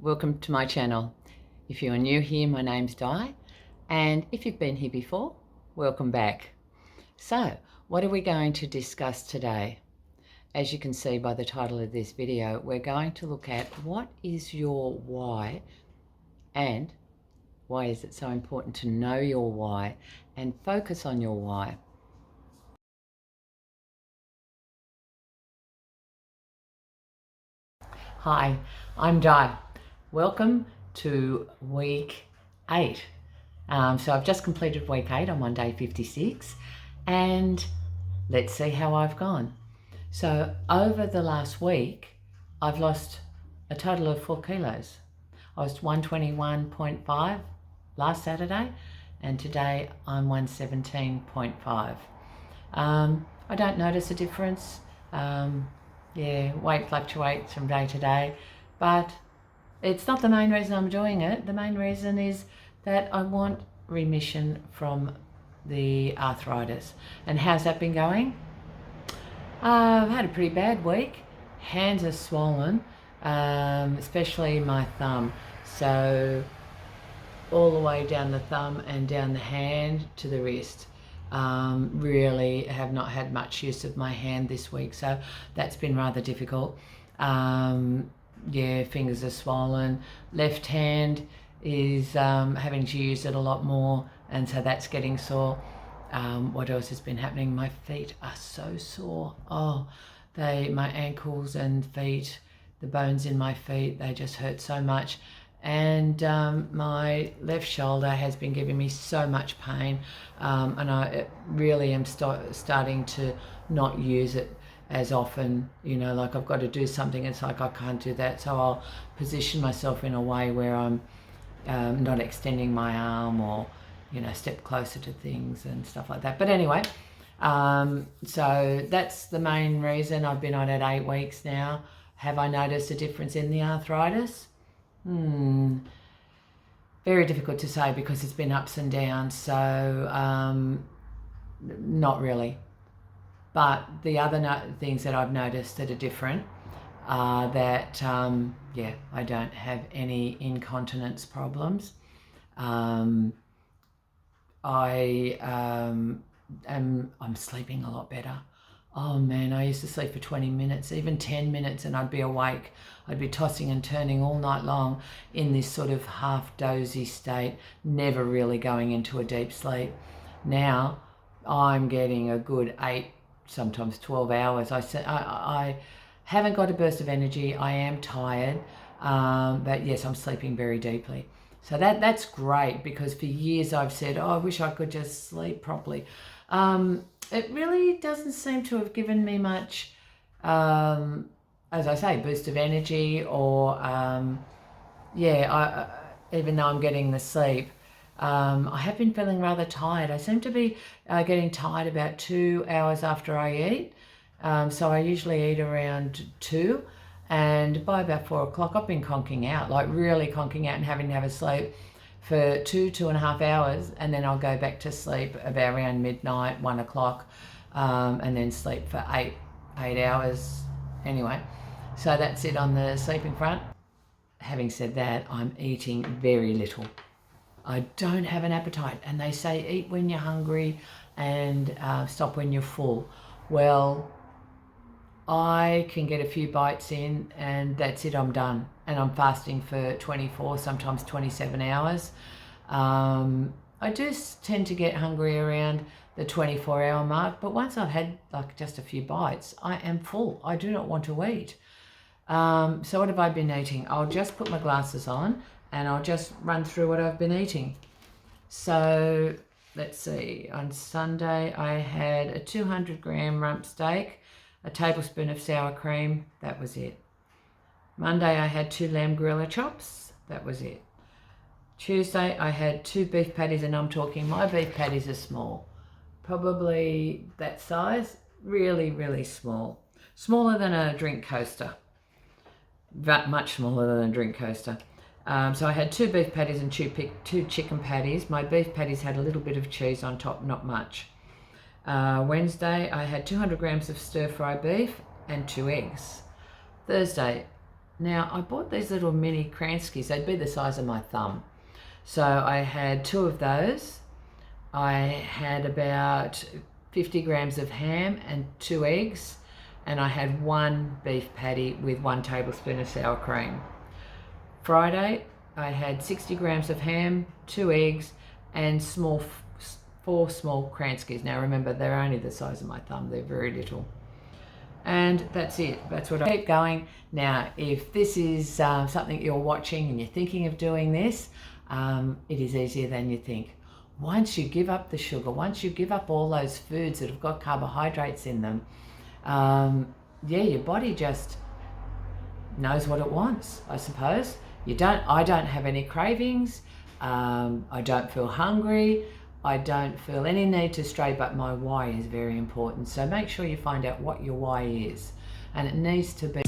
welcome to my channel. If you are new here, my name's Di, and if you've been here before, welcome back. So, what are we going to discuss today? As you can see by the title of this video, we're going to look at what is your why and why is it so important to know your why and focus on your why. Hi, I'm Di. Welcome to week 8. So I've just completed week 8. I'm on day 56 and let's see how I've gone. So over the last week, I've lost a total of 4 kilos. I was 121.5 last Saturday and today I'm 117.5. I don't notice a difference. Weight fluctuates from day to day, but it's not the main reason I'm doing it. The main reason is that I want remission from the arthritis. And how's that been going? I've had a pretty bad week. Hands are swollen, especially my thumb. So all the way down the thumb and down the hand to the wrist. Really have not had much use of my hand this week, so that's been rather difficult. Fingers are swollen. Left hand is having to use it a lot more, and so that's getting sore. What else has been happening? My feet are so sore. My ankles and feet, the bones in my feet, they just hurt so much. And my left shoulder has been giving me so much pain, and I really am starting to not use it as often. Like I've got to do something, it's like I can't do that, so I'll position myself in a way where I'm not extending my arm or step closer to things and stuff like that. But anyway, so that's the main reason. I've been on it 8 weeks now. Have I noticed a difference in the arthritis? Very difficult to say because it's been ups and downs, so not really. But the other things that I've noticed that are different are that I don't have any incontinence problems. I'm sleeping a lot better. Oh man, I used to sleep for 20 minutes, even 10 minutes, and I'd be awake. I'd be tossing and turning all night long in this sort of half dozy state, never really going into a deep sleep. Now I'm getting a good 8, sometimes 12 hours. I haven't got a burst of energy. I am tired, but yes, I'm sleeping very deeply. So that's great, because for years I've said, I wish I could just sleep properly. It really doesn't seem to have given me much, as I say, boost of energy or, even though I'm getting the sleep, I have been feeling rather tired. I seem to be getting tired about 2 hours after I eat. So I usually eat around 2, and by about 4 o'clock I've been conking out, like really conking out and having to have a sleep for 2.5 hours, and then I'll go back to sleep about around midnight, 1 o'clock, and then sleep for 8 hours anyway. So that's it on the sleeping front. Having said that, I'm eating very little. I don't have an appetite, and they say eat when you're hungry and stop when you're full. Well, I can get a few bites in and that's it, I'm done. And I'm fasting for 24, sometimes 27 hours. I do tend to get hungry around the 24-hour mark, but once I've had like just a few bites, I am full. I do not want to eat. So what have I been eating? I'll just put my glasses on and I'll just run through what I've been eating. So let's see, on Sunday I had a 200-gram rump steak, a tablespoon of sour cream, that was it. Monday I had 2 lamb gorilla chops, that was it. Tuesday I had 2 beef patties, and I'm talking, my beef patties are small, probably that size, really, really small. Smaller than a drink coaster, but much smaller than a drink coaster. So I had 2 beef patties and 2 chicken patties. My beef patties had a little bit of cheese on top, not much. Wednesday I had 200 grams of stir-fry beef and 2 eggs. Thursday Now, I bought these little mini Kranskis. They'd be the size of my thumb. So I had 2 of those. I had about 50 grams of ham and 2 eggs, and I had 1 beef patty with 1 tablespoon of sour cream. Friday, I had 60 grams of ham, 2 eggs, and 4 small Kranskis. Now remember, they're only the size of my thumb. They're very little. And that's it. That's what I keep going. Now, if this is something you're watching and you're thinking of doing this, it is easier than you think. Once you give up the sugar, once you give up all those foods that have got carbohydrates in them, yeah, your body just knows what it wants, I suppose. I don't have any cravings. I don't feel hungry. I don't feel any need to stray, but my why is very important. So make sure you find out what your why is, and it needs to be.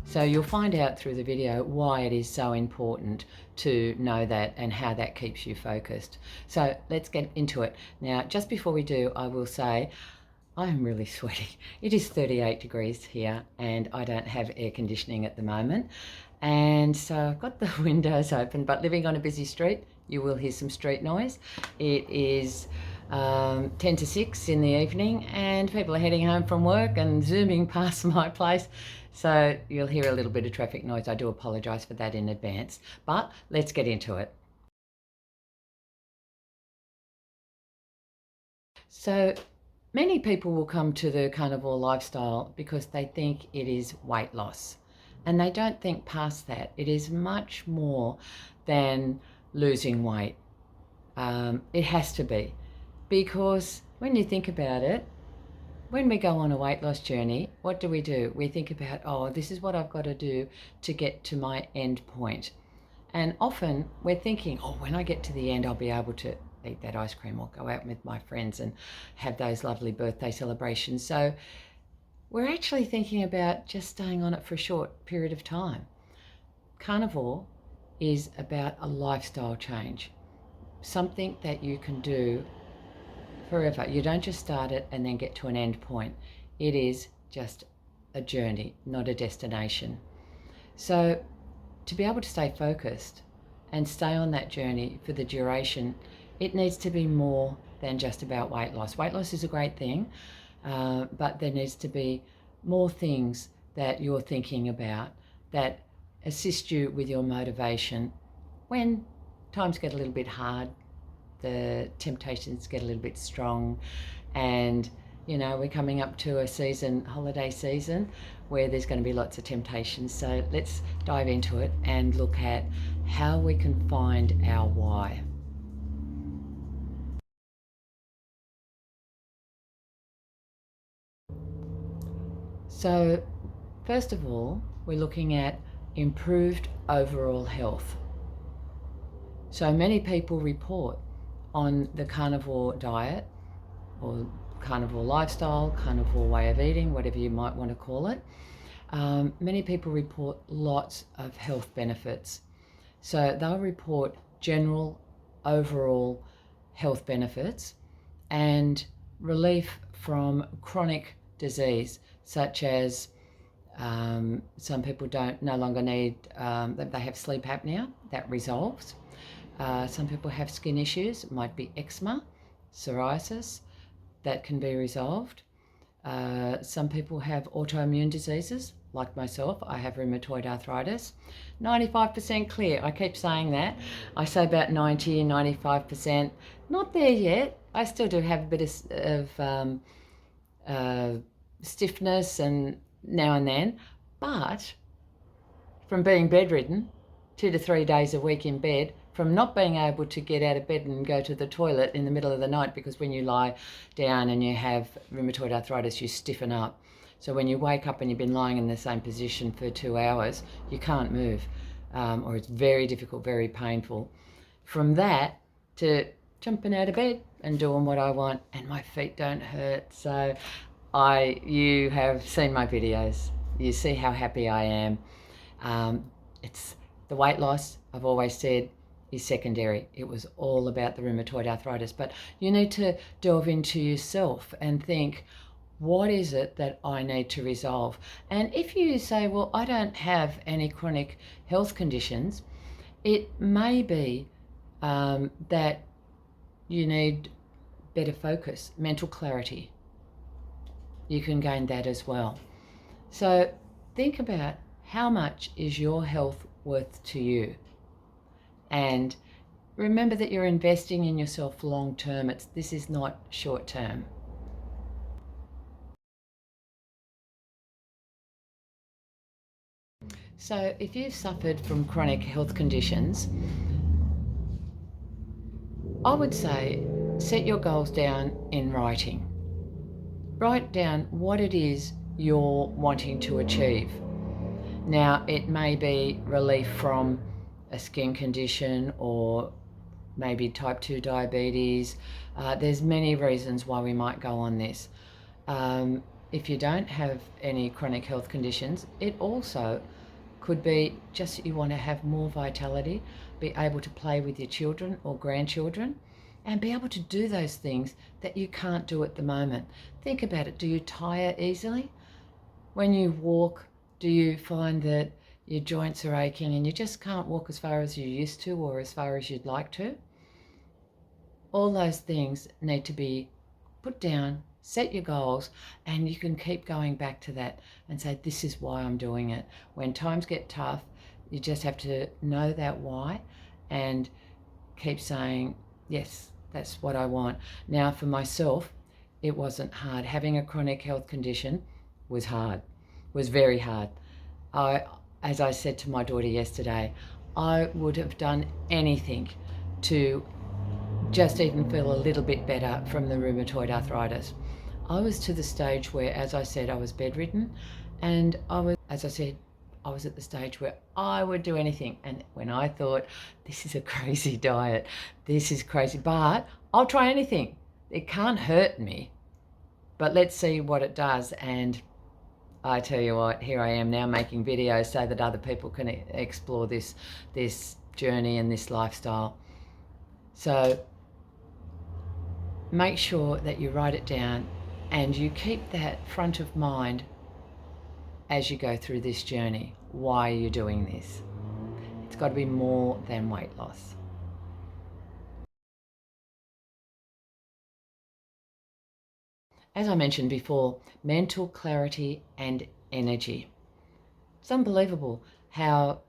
So you'll find out through the video why it is so important to know that and how that keeps you focused. So let's get into it. Now, just before we do, I will say I am really sweaty. It is 38 degrees here and I don't have air conditioning at the moment. And so I've got the windows open, but living on a busy street, you will hear some street noise. It is 10 to 6 in the evening and people are heading home from work and zooming past my place. So you'll hear a little bit of traffic noise. I do apologise for that in advance, but let's get into it. So many people will come to the carnivore lifestyle because they think it is weight loss, and they don't think past that. It is much more than losing weight. It has to be, because when you think about it, when we go on a weight loss journey, what do? We think about, oh, this is what I've got to do to get to my end point. And often we're thinking, oh, when I get to the end, I'll be able to eat that ice cream or go out with my friends and have those lovely birthday celebrations. So we're actually thinking about just staying on it for a short period of time. Carnivore is about a lifestyle change, something that you can do forever. You don't just start it and then get to an end point. It is just a journey, not a destination. So to be able to stay focused and stay on that journey for the duration, it needs to be more than just about weight loss. Weight loss is a great thing, but there needs to be more things that you're thinking about that assist you with your motivation when times get a little bit hard, the temptations get a little bit strong, and you know, we're coming up to a season, holiday season, where there's going to be lots of temptations. So let's dive into it and look at how we can find our why. So first of all, we're looking at improved overall health. So many people report on the carnivore diet or carnivore lifestyle, carnivore way of eating, whatever you might want to call it. Many people report lots of health benefits. So they'll report general overall health benefits and relief from chronic disease, such as some people no longer need, they have sleep apnea, that resolves. Some people have skin issues, it might be eczema, psoriasis, that can be resolved. Some people have autoimmune diseases, like myself. I have rheumatoid arthritis. 95% clear. I keep saying that. I say about 90 and 95%. Not there yet. I still do have a bit of stiffness and now and then, but from being bedridden 2 to 3 days a week in bed, from not being able to get out of bed and go to the toilet in the middle of the night, because when you lie down and you have rheumatoid arthritis, you stiffen up. So when you wake up and you've been lying in the same position for 2 hours, you can't move, or it's very difficult, very painful. from that to jumping out of bed and doing what I want, and my feet don't hurt. So you have seen my videos. You see how happy I am. It's the weight loss, I've always said, is secondary. It was all about the rheumatoid arthritis, but you need to delve into yourself and think, what is it that I need to resolve? And if you say, well, I don't have any chronic health conditions, it may be that you need better focus, mental clarity. You can gain that as well. So think about, how much is your health worth to you? And remember that you're investing in yourself long term. This is not short term. So if you've suffered from chronic health conditions, I would say set your goals down in writing. Write down what it is you're wanting to achieve. Now, it may be relief from a skin condition, or maybe type 2 diabetes. There's many reasons why we might go on this. If you don't have any chronic health conditions, it also could be just that you want to have more vitality, be able to play with your children or grandchildren, and be able to do those things that you can't do at the moment. Think about it. Do you tire easily? When you walk, do you find that your joints are aching and you just can't walk as far as you used to, or as far as you'd like to? All those things need to be put down, set your goals, and you can keep going back to that and say, this is why I'm doing it. When times get tough, you just have to know that why and keep saying, yes, that's what I want. Now, for myself, it wasn't hard. Having a chronic health condition was hard, was very hard. As I said to my daughter yesterday, I would have done anything to just even feel a little bit better from the rheumatoid arthritis. I was to the stage where, as I said, I was bedridden, and I was at the stage where I would do anything. And when I thought, this is a crazy diet, this is crazy, but I'll try anything. It can't hurt me, but let's see what it does. And I tell you what, here I am now making videos so that other people can explore this journey and this lifestyle. So make sure that you write it down and you keep that front of mind as you go through this journey. Why are you doing this? It's got to be more than weight loss. As I mentioned before, mental clarity and energy. It's unbelievable how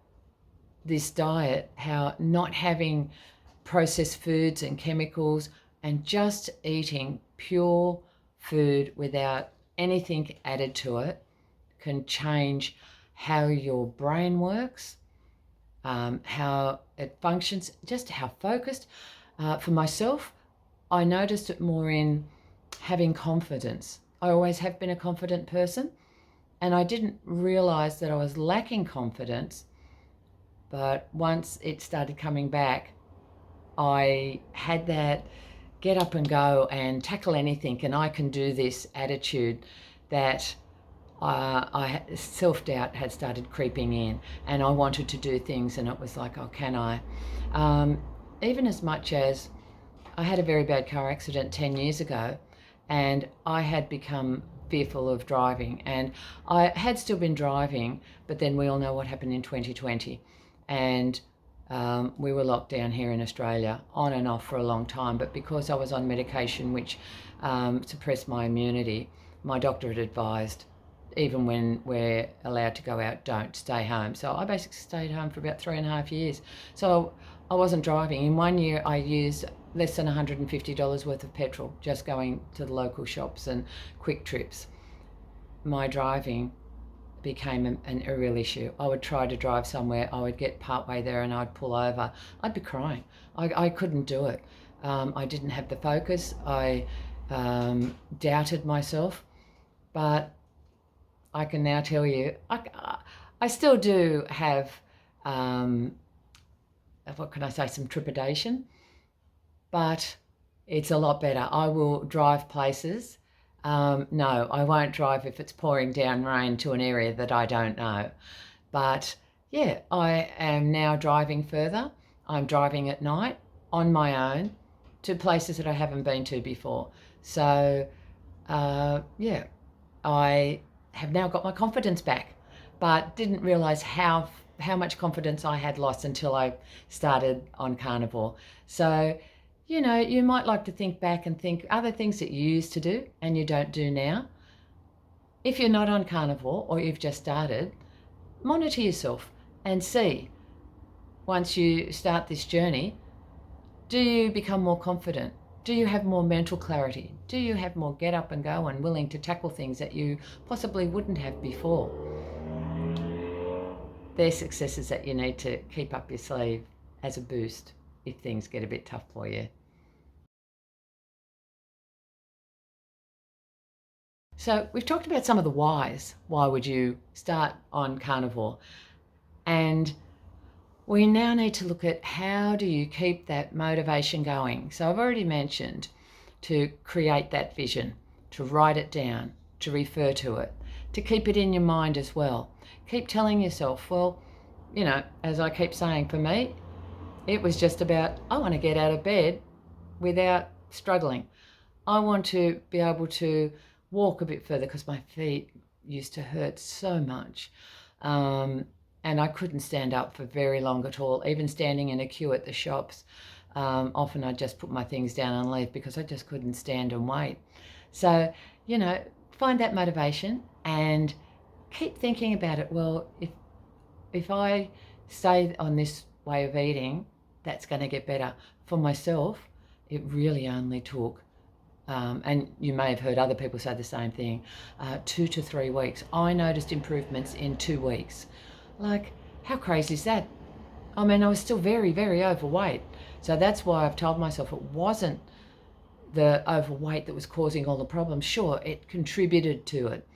this diet, how not having processed foods and chemicals and just eating pure food without anything added to it can change how your brain works, how it functions, just how focused. For myself, I noticed it more in having confidence. I always have been a confident person, and I didn't realize that I was lacking confidence. But once it started coming back, I had that get up and go and tackle anything, and I can do this attitude that self-doubt had started creeping in, and I wanted to do things, and it was like, oh, can I? Even as much as I had a very bad car accident 10 years ago, and I had become fearful of driving, and I had still been driving, but then we all know what happened in 2020, and we were locked down here in Australia on and off for a long time. But because I was on medication which suppressed my immunity, my doctor had advised, even when we're allowed to go out, don't stay home. So I basically stayed home for about 3.5 years. So I wasn't driving. In 1 year, I used less than $150 worth of petrol just going to the local shops and quick trips. My driving became a real issue. I would try to drive somewhere, I would get partway there and I'd pull over. I'd be crying. I couldn't do it. I didn't have the focus. I doubted myself. But I can now tell you, I still do have what can I say, some trepidation, but it's a lot better. I will drive places. No, I won't drive if it's pouring down rain to an area that I don't know. But yeah, I am now driving further. I'm driving at night on my own to places that I haven't been to before. So yeah, I have now got my confidence back, but didn't realise how much confidence I had lost until I started on Carnivore. So, you know, you might like to think back and think other things that you used to do and you don't do now. If you're not on Carnivore or you've just started, monitor yourself and see, once you start this journey, do you become more confident? Do you have more mental clarity? Do you have more get up and go and willing to tackle things that you possibly wouldn't have before? They're successes that you need to keep up your sleeve as a boost if things get a bit tough for you. So we've talked about some of the whys. Why would you start on Carnivore? And we now need to look at how do you keep that motivation going. So I've already mentioned to create that vision, to write it down, to refer to it, to keep it in your mind as well. Keep telling yourself, well, you know, as I keep saying, for me, it was just about, I want to get out of bed without struggling. I want to be able to walk a bit further because my feet used to hurt so much. And I couldn't stand up for very long at all, even standing in a queue at the shops. Often I'd just put my things down and leave because I just couldn't stand and wait. So, you know, find that motivation and keep thinking about it. Well, if I stay on this way of eating, that's going to get better. For myself, it really only took, and you may have heard other people say the same thing, 2 to 3 weeks. I noticed improvements in 2 weeks. Like, how crazy is that? I mean, I was still very, very overweight. So that's why I've told myself it wasn't the overweight that was causing all the problems. Sure, it contributed to it.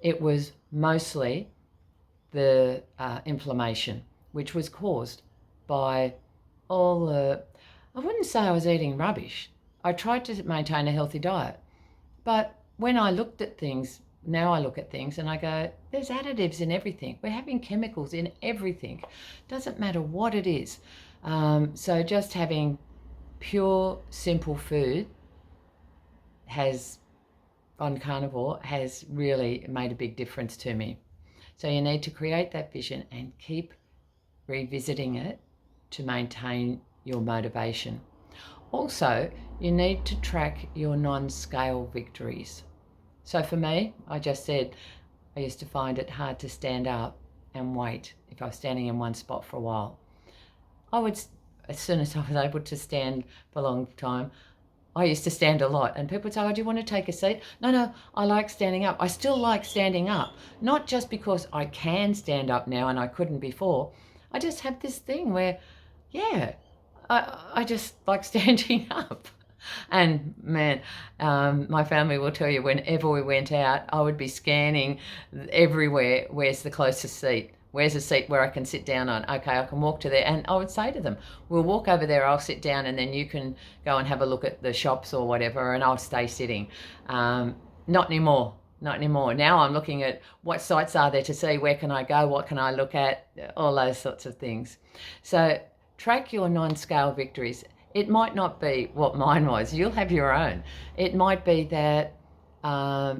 It was mostly the inflammation, which was caused by all the, I wouldn't say I was eating rubbish. I tried to maintain a healthy diet. But when I looked at things, now I look at things and I go, there's additives in everything. We're having chemicals in everything. Doesn't matter what it is. So just having pure, simple food on Carnivore has really made a big difference to me. So you need to create that vision and keep revisiting it to maintain your motivation. Also, you need to track your non-scale victories. So for me, I just said, I used to find it hard to stand up and wait if I was standing in one spot for a while. I would, as soon as I was able to stand for a long time, I used to stand a lot and people would say, oh, do you want to take a seat? No, I like standing up. I still like standing up, not just because I can stand up now and I couldn't before. I just have this thing where, yeah, I just like standing up. And man, my family will tell you whenever we went out, I would be scanning everywhere. Where's the closest seat? Where's a seat where I can sit down on? Okay, I can walk to there. And I would say to them, we'll walk over there, I'll sit down, and then you can go and have a look at the shops or whatever, and I'll stay sitting. Not anymore. Not anymore. Now I'm looking at what sites are there to see, where can I go, what can I look at, all those sorts of things. So track your non-scale victories. It might not be what mine was. You'll have your own. It might be that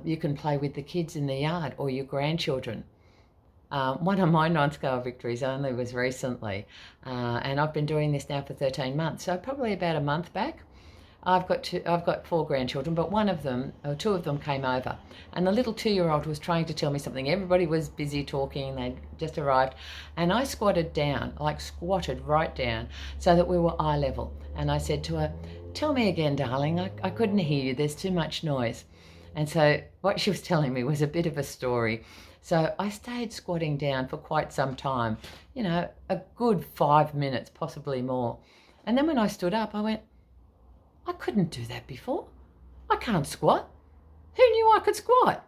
you can play with the kids in the yard or your grandchildren. One of my non-scale victories only was recently, and I've been doing this now for 13 months. So probably about a month back, I've got 4 grandchildren, but one of them, or 2 of them came over, and the little 2-year-old was trying to tell me something. Everybody was busy talking, they'd just arrived, and I squatted down, like squatted right down, so that we were eye level. And I said to her, tell me again, darling, I couldn't hear you, there's too much noise. And so what she was telling me was a bit of a story. So I stayed squatting down for quite some time, you know, a good 5 minutes, possibly more. And then when I stood up, I went, I couldn't do that before. I can't squat. Who knew I could squat?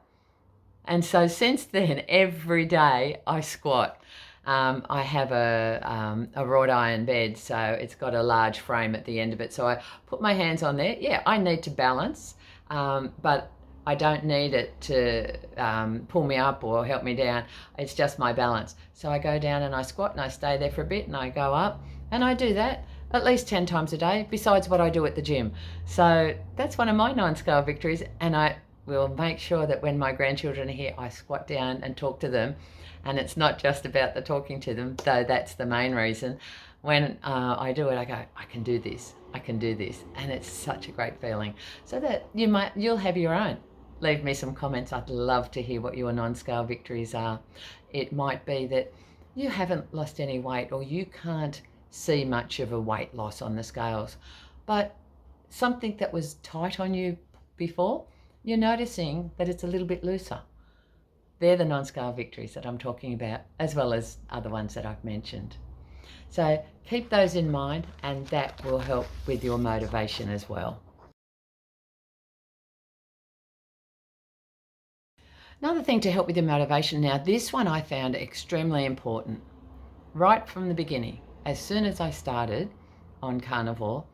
And so since then, every day I squat. I have a wrought iron bed, so it's got a large frame at the end of it. So I put my hands on there. Yeah, I need to balance, but I don't need it to pull me up or help me down. It's just my balance. So I go down and I squat and I stay there for a bit and I go up, and I do that at least 10 times a day, besides what I do at the gym. So that's one of my 9-scale victories, and I will make sure that when my grandchildren are here, I squat down and talk to them. And it's not just about the talking to them, though that's the main reason. When I do it, I go, I can do this, I can do this. And it's such a great feeling. So that you'll have your own. Leave me some comments. I'd love to hear what your non-scale victories are. It might be that you haven't lost any weight, or you can't see much of a weight loss on the scales, but something that was tight on you before, you're noticing that it's a little bit looser. They're the non-scale victories that I'm talking about, as well as other ones that I've mentioned. So keep those in mind, and that will help with your motivation as well. Another thing to help with your motivation, now this one I found extremely important right from the beginning. As soon as I started on Carnivore,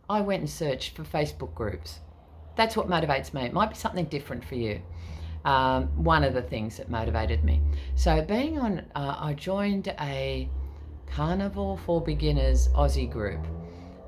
I went and searched for Facebook groups. That's what motivates me. It might be something different for you. One of the things that motivated me. So being on, I joined a Carnivore for Beginners Aussie group,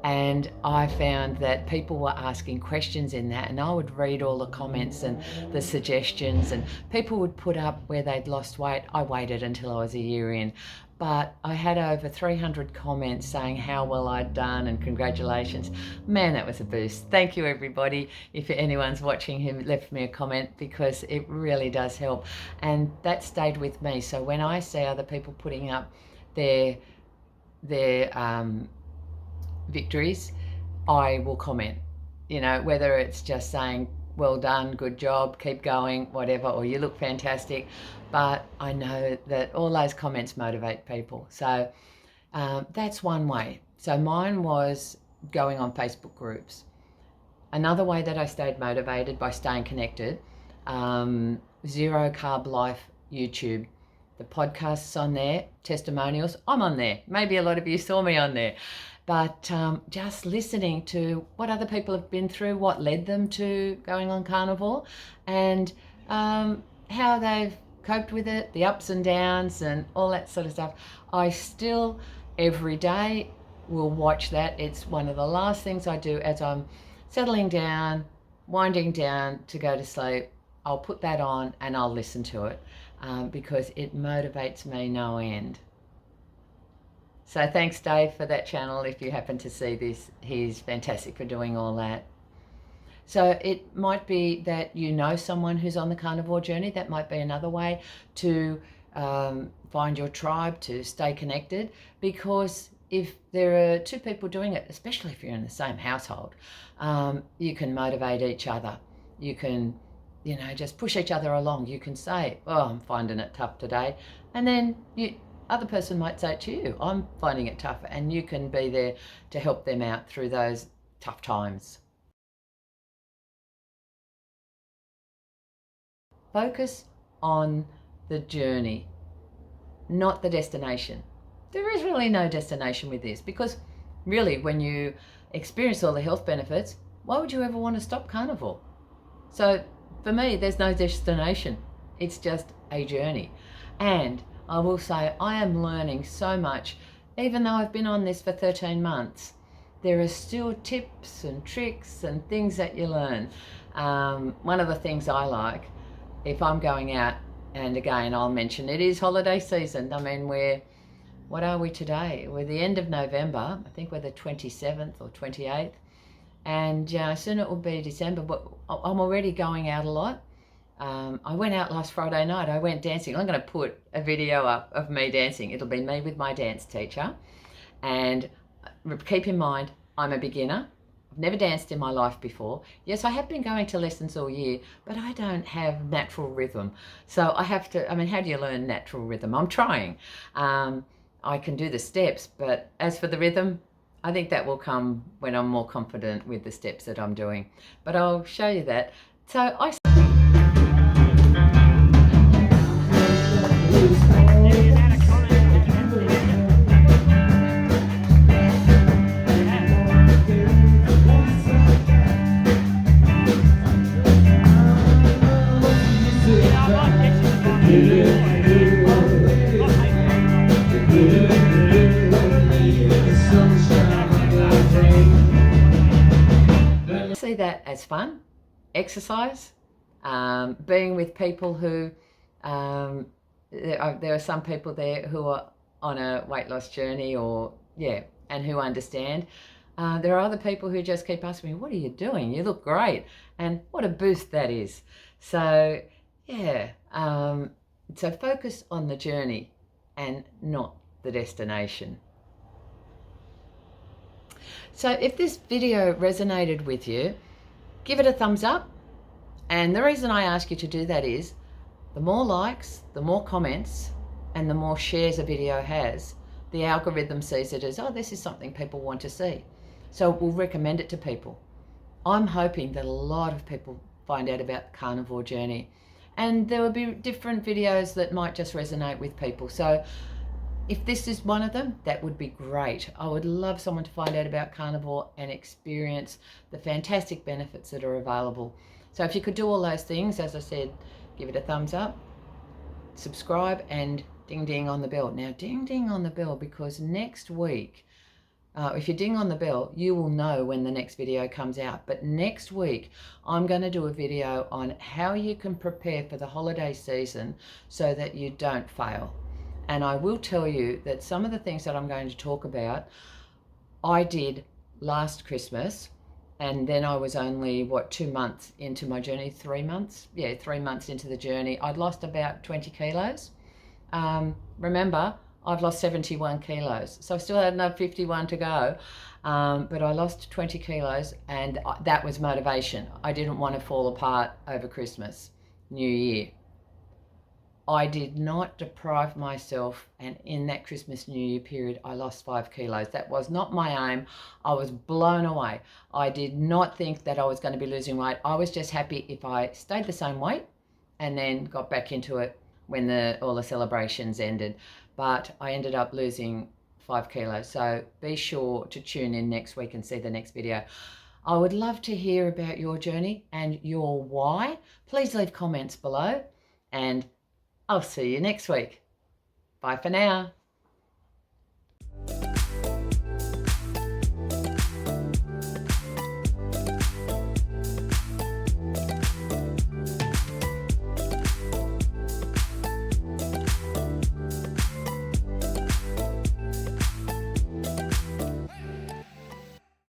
and I found that people were asking questions in that, and I would read all the comments and the suggestions, and people would put up where they'd lost weight. I waited until I was a year in, but I had over 300 comments saying how well I'd done and congratulations. Man, that was a boost. Thank you, everybody. If anyone's watching who left me a comment, because it really does help. And that stayed with me. So when I see other people putting up their victories, I will comment, whether it's just saying, well done, good job, keep going, whatever, or you look fantastic. But I know that all those comments motivate people. So that's one way. So mine was going on Facebook groups. Another way that I stayed motivated by staying connected, Zero Carb Life YouTube. The podcasts on there, testimonials, I'm on there. Maybe a lot of you saw me on there. But just listening to what other people have been through, what led them to going on Carnivore, and how they've coped with it, the ups and downs and all that sort of stuff. I still, every day, will watch that. It's one of the last things I do as I'm settling down, winding down to go to sleep. I'll put that on and I'll listen to it because it motivates me no end. So thanks, Dave, for that channel. If you happen to see this, he's fantastic for doing all that. So it might be that you know someone who's on the carnivore journey. That might be another way to find your tribe, to stay connected. Because if there are two people doing it, especially if you're in the same household, you can motivate each other. You can, just push each other along. You can say, oh, I'm finding it tough today. And then other person might say it to you, I'm finding it tough. And you can be there to help them out through those tough times. Focus on the journey, not the destination. There is really no destination with this, because really when you experience all the health benefits, why would you ever want to stop carnivore? So for me, there's no destination. It's just a journey. And I will say I am learning so much. Even though I've been on this for 13 months, there are still tips and tricks and things that you learn. One of the things I like, if I'm going out, and again, I'll mention it is holiday season. I mean, what are we today? We're the end of November. I think we're the 27th or 28th. And soon it will be December, but I'm already going out a lot. I went out last Friday night. I went dancing. I'm going to put a video up of me dancing. It'll be me with my dance teacher. And keep in mind, I'm a beginner. I've never danced in my life before. Yes, I have been going to lessons all year, but I don't have natural rhythm. So I have to, how do you learn natural rhythm? I'm trying. I can do the steps, but as for the rhythm, I think that will come when I'm more confident with the steps that I'm doing. But I'll show you that. So I see that as fun, exercise, being with people who, there are some people there who are on a weight loss journey and who understand. There are other people who just keep asking me, what are you doing? You look great. And what a boost that is. So, so focus on the journey and not the destination. So if this video resonated with you, give it a thumbs up. And the reason I ask you to do that is the more likes, the more comments, and the more shares a video has, the algorithm sees it as, oh, this is something people want to see. So we'll recommend it to people. I'm hoping that a lot of people find out about the carnivore journey, and there will be different videos that might just resonate with people. So if this is one of them, that would be great. I would love someone to find out about carnivore and experience the fantastic benefits that are available. So if you could do all those things, as I said, give it a thumbs up, subscribe, and ding ding on the bell. Now ding ding on the bell, because next week, if you ding on the bell, you will know when the next video comes out. But next week, I'm going to do a video on how you can prepare for the holiday season so that you don't fail. And I will tell you that some of the things that I'm going to talk about, I did last Christmas, and then I was only, 2 months into my journey, 3 months? Yeah, 3 months into the journey. I'd lost about 20 kilos. Remember, I've lost 71 kilos, so I still had another 51 to go, but I lost 20 kilos, and that was motivation. I didn't want to fall apart over Christmas, New Year. I did not deprive myself, and in that Christmas New Year period, I lost 5 kilos. That was not my aim. I was blown away. I did not think that I was going to be losing weight. I was just happy if I stayed the same weight and then got back into it when all the celebrations ended. But I ended up losing 5 kilos. So be sure to tune in next week and see the next video. I would love to hear about your journey and your why. Please leave comments below, and I'll see you next week. Bye for now.